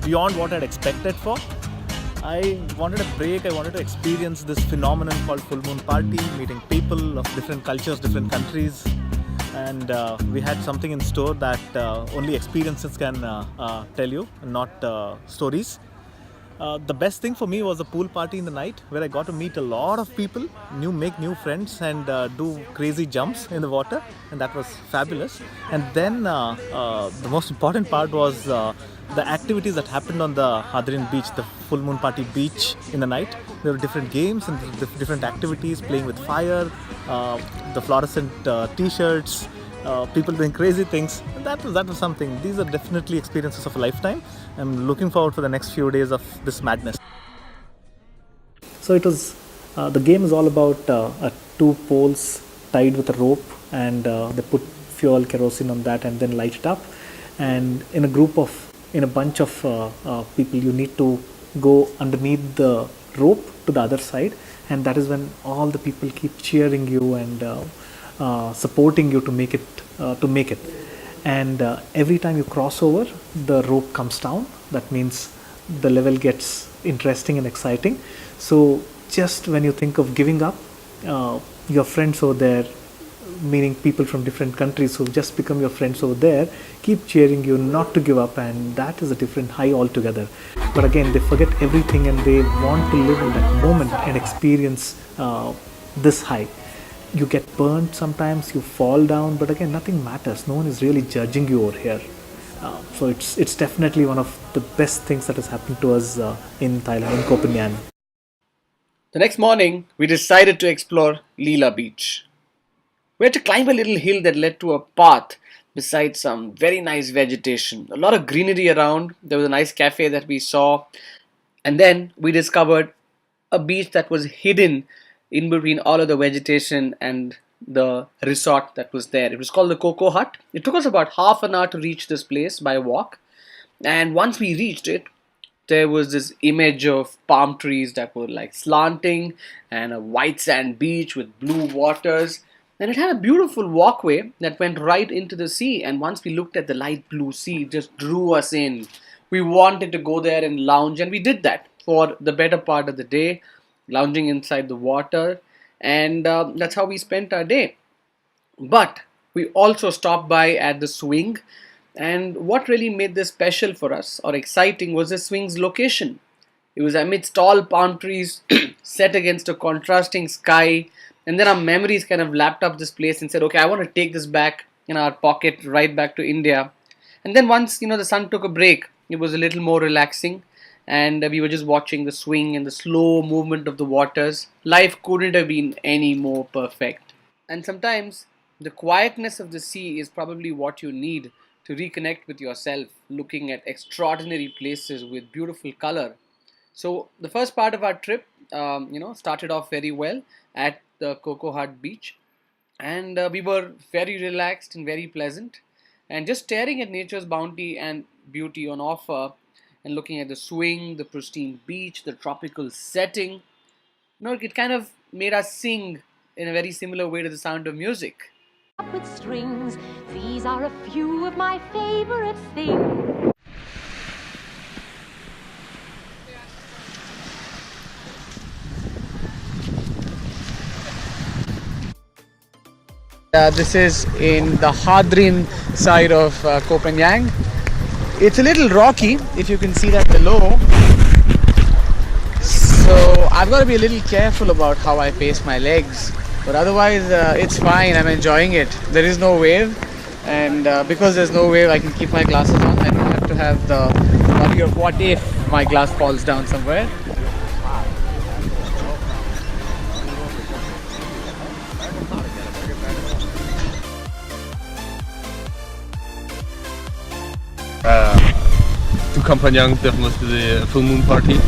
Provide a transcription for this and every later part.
beyond what I'd expected for. I wanted a break. I wanted to experience this phenomenon called full moon party, meeting people of different cultures, different countries, and we had something in store that only experiences can tell you, not stories. The best thing for me was a pool party in the night where I got to meet a lot of people, make new friends, and do crazy jumps in the water, and that was fabulous. And then the most important part was the activities that happened on the Hadrin beach, the full moon party beach in the night. There were different games and different activities, playing with fire, the fluorescent t-shirts, people doing crazy things. And that was something. These are definitely experiences of a lifetime. I'm looking forward for the next few days of this madness. So it was, the game is all about two poles tied with a rope, and they put fuel, kerosene on that, and then light it up. And in a bunch of people, you need to go underneath the rope to the other side, and that is when all the people keep cheering you and supporting you to make it. And every time you cross over, the rope comes down. That means the level gets interesting and exciting. So just when you think of giving up, your friends over there, meaning people from different countries who've just become your friends over there, keep cheering you not to give up, and that is a different high altogether. But again, they forget everything and they want to live in that moment and experience this high. You get burned sometimes, you fall down, but again, nothing matters. No one is really judging you over here. So it's definitely one of the best things that has happened to us in Thailand, in Koh-Phangan. The next morning, we decided to explore Leela Beach. We had to climb a little hill that led to a path beside some very nice vegetation. A lot of greenery around. There was a nice cafe that we saw. And then we discovered a beach that was hidden in between all of the vegetation and the resort that was there. It was called the Coco Hut. It took us about half an hour to reach this place by walk. And once we reached it, there was this image of palm trees that were like slanting and a white sand beach with blue waters. And it had a beautiful walkway that went right into the sea. And once we looked at the light blue sea, it just drew us in. We wanted to go there and lounge, and we did that for the better part of the day, lounging inside the water. And that's how we spent our day. But we also stopped by at the swing. And what really made this special for us or exciting was the swing's location. It was amidst tall palm trees set against a contrasting sky. And then our memories kind of lapped up this place and said, okay, I want to take this back in our pocket, right back to India. And then once, the sun took a break, it was a little more relaxing. And we were just watching the swing and the slow movement of the waters. Life couldn't have been any more perfect. And sometimes the quietness of the sea is probably what you need to reconnect with yourself, looking at extraordinary places with beautiful color. So the first part of our trip, started off very well at the Coco Hut beach, and we were very relaxed and very pleasant, and just staring at nature's bounty and beauty on offer, and looking at the swing, the pristine beach, the tropical setting. It kind of made us sing in a very similar way to the sound of music. With strings, these are a few of my favorite things. This is in the Hadrin side of Koh-Phangan. It's a little rocky, if you can see that below. So I've got to be a little careful about how I pace my legs. But otherwise, it's fine. I'm enjoying it. There is no wave, and because there's no wave, I can keep my glasses on. I don't have to have the worry of what if my glass falls down somewhere. To Koh-Phangan, definitely the full moon party.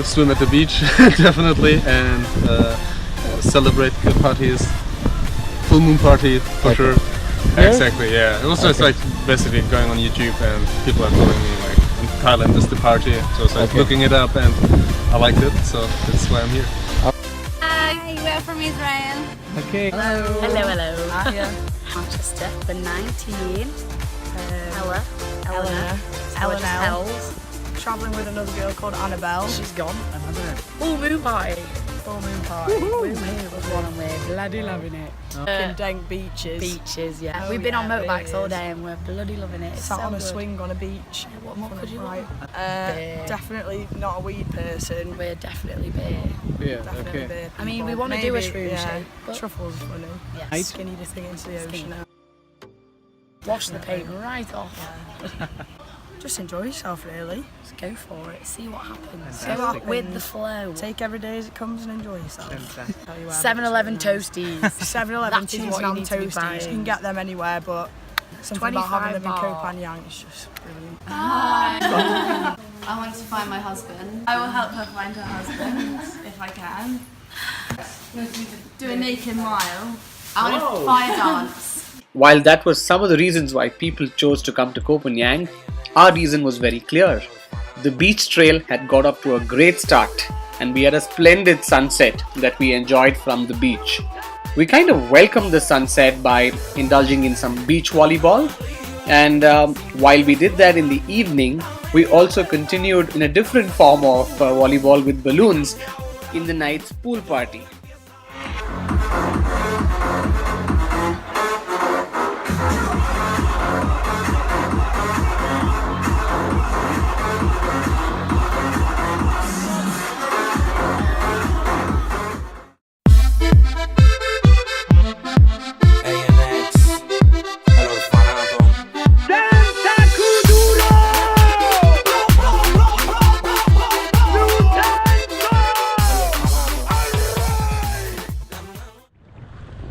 Swim at the beach, definitely, and celebrate good parties. Full moon party for sure. Yeah? Exactly, yeah. It was just like basically going on YouTube and people are telling me like in Thailand is the party. So I was like looking it up and I liked it, so that's why I'm here. Hi, we're from Israel. Okay. Hello. Hello. Manchester for 19. Ella. Eleanor. Eleanor. travelling with another girl called Annabelle. She's gone. Another. Full moon party. Full moon party. We're here with one and we're bloody loving it. Fucking dank beaches. Beaches, yeah. Oh, We've been on yeah, motorbikes all beers. day and we're bloody loving it. It's Sat so on a good. swing on a beach. What more could you Right. want? Beer. Definitely not a weed person. We're definitely beer. Yeah, Definitely beer I mean, we people. want to do a Maybe, shroom yeah. show, but Truffles are funny. yes. Skinny the thing into the Skinny. ocean now. Wash the paint right off. Just enjoy yourself, really. Just go for it. See what happens. Fantastic. Go with the flow. Take every day as it comes and enjoy yourself. Fantastic. Tell you what, 7-Eleven it's really toasties. nice. 7-Eleven That is cheese what you and need to be toasties. buying. You can get them anywhere, but something about having them in 25 Koh-Phangan is just brilliant. I want to find my husband. I will help her find her husband if I can. Do a naked mile. I want to fire dance. While that was some of the reasons why people chose to come to Koh-Phangan, our reason was very clear. The beach trail had got off to a great start and we had a splendid sunset that we enjoyed from the beach. We kind of welcomed the sunset by indulging in some beach volleyball, and while we did that in the evening, we also continued in a different form of volleyball with balloons in the night's pool party.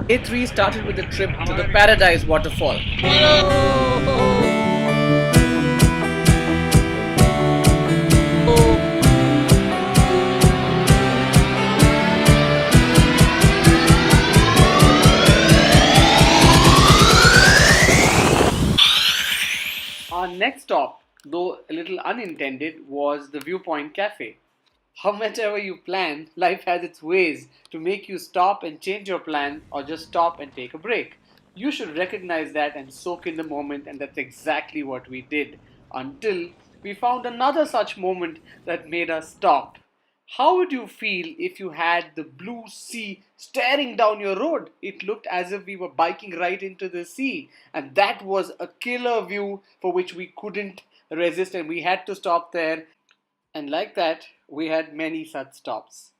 Day 3 started with a trip to the Paradise Waterfall. Our next stop, though a little unintended, was the Viewpoint Cafe. However you plan, life has its ways to make you stop and change your plan or just stop and take a break. You should recognize that and soak in the moment, and that's exactly what we did until we found another such moment that made us stop. How would you feel if you had the blue sea staring down your road? It looked as if we were biking right into the sea, and that was a killer view for which we couldn't resist, and we had to stop there. And like that, we had many such stops.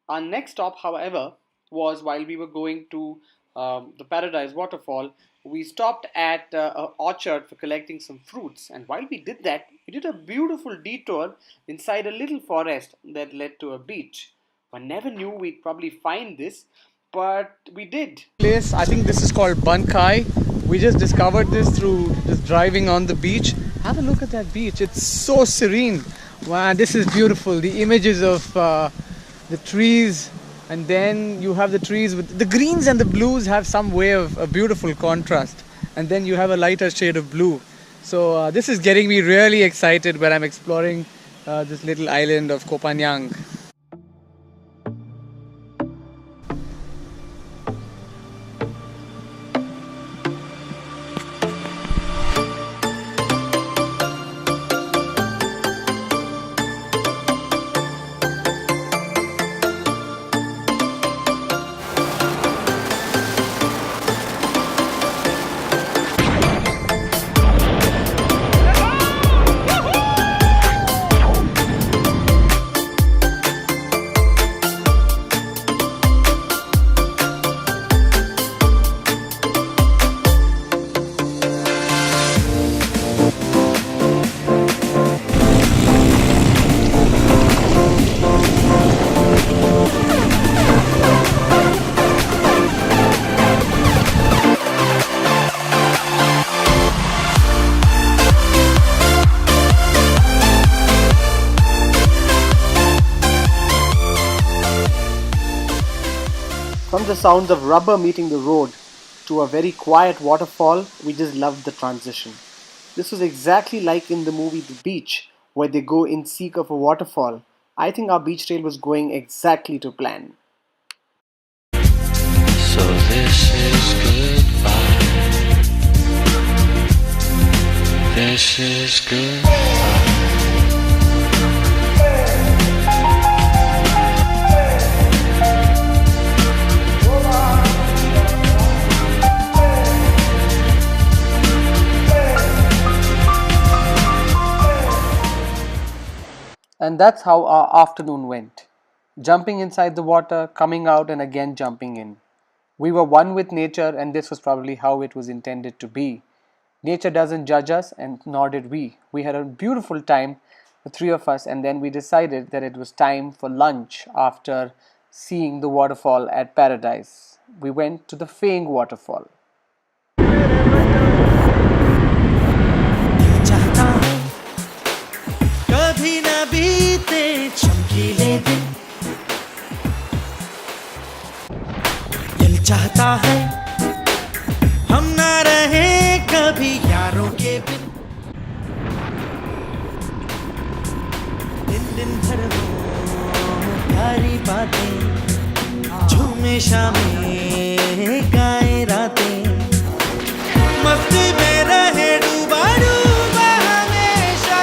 Our next stop, however, was while we were going to the Paradise Waterfall. We stopped at an orchard for collecting some fruits, and while we did that, we did a beautiful detour inside a little forest that led to a beach. One never knew we'd probably find this, but we did. Place, I think this is called Bankai. We just discovered this through just driving on the beach. Have a look at that beach. It's so serene. Wow, this is beautiful. The images of the trees, and then you have the trees with the greens and the blues have some way of a beautiful contrast, and then you have a lighter shade of blue. So this is getting me really excited when I'm exploring this little island of Koh-Phangan. From the sounds of rubber meeting the road to a very quiet waterfall, we just loved the transition. This was exactly like in the movie The Beach, where they go in seek of a waterfall. I think our beach trail was going exactly to plan. So this is goodbye. This is goodbye. And that's how our afternoon went. Jumping inside the water, coming out, and again jumping in. We were one with nature, and this was probably how it was intended to be. Nature doesn't judge us, and nor did we. We had a beautiful time, the three of us, and then we decided that it was time for lunch after seeing the waterfall at Paradise. We went to the Phaeng waterfall. चाहता है हम ना रहे कभी यारों के बिन दिन दिन भर वो प्यारी बातें झूमे शामें गाए रातें मस्ती में रहे डूबा डूबा हमेशा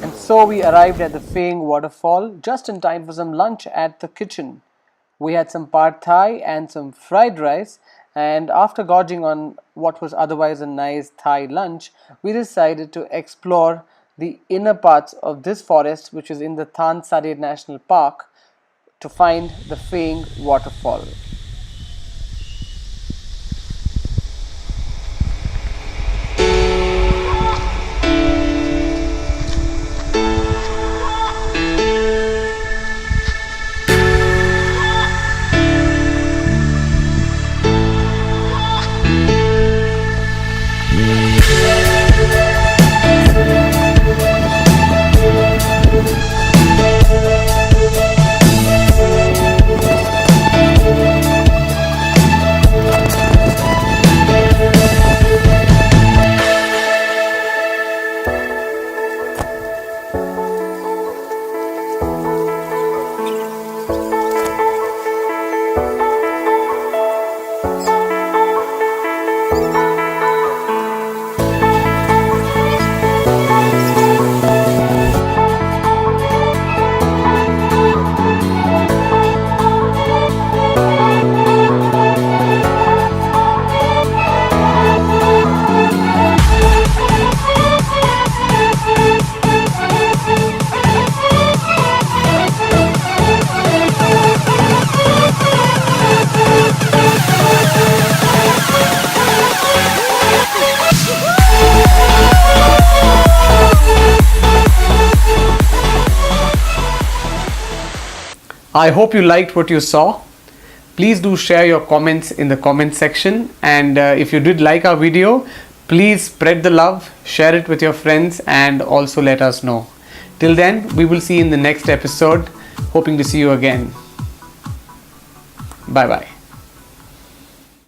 And so we arrived at the Phaeng waterfall just in time for some lunch at the kitchen. We had some pad thai and some fried rice, and after gorging on what was otherwise a nice Thai lunch, we decided to explore the inner parts of this forest, which is in the Than Sade National Park, to find the Phaeng waterfall. I hope you liked what you saw. Please do share your comments in the comment section, and if you did like our video, please spread the love, share it with your friends, and also let us know. Till then, we will see you in the next episode. Hoping to see you again. Bye bye.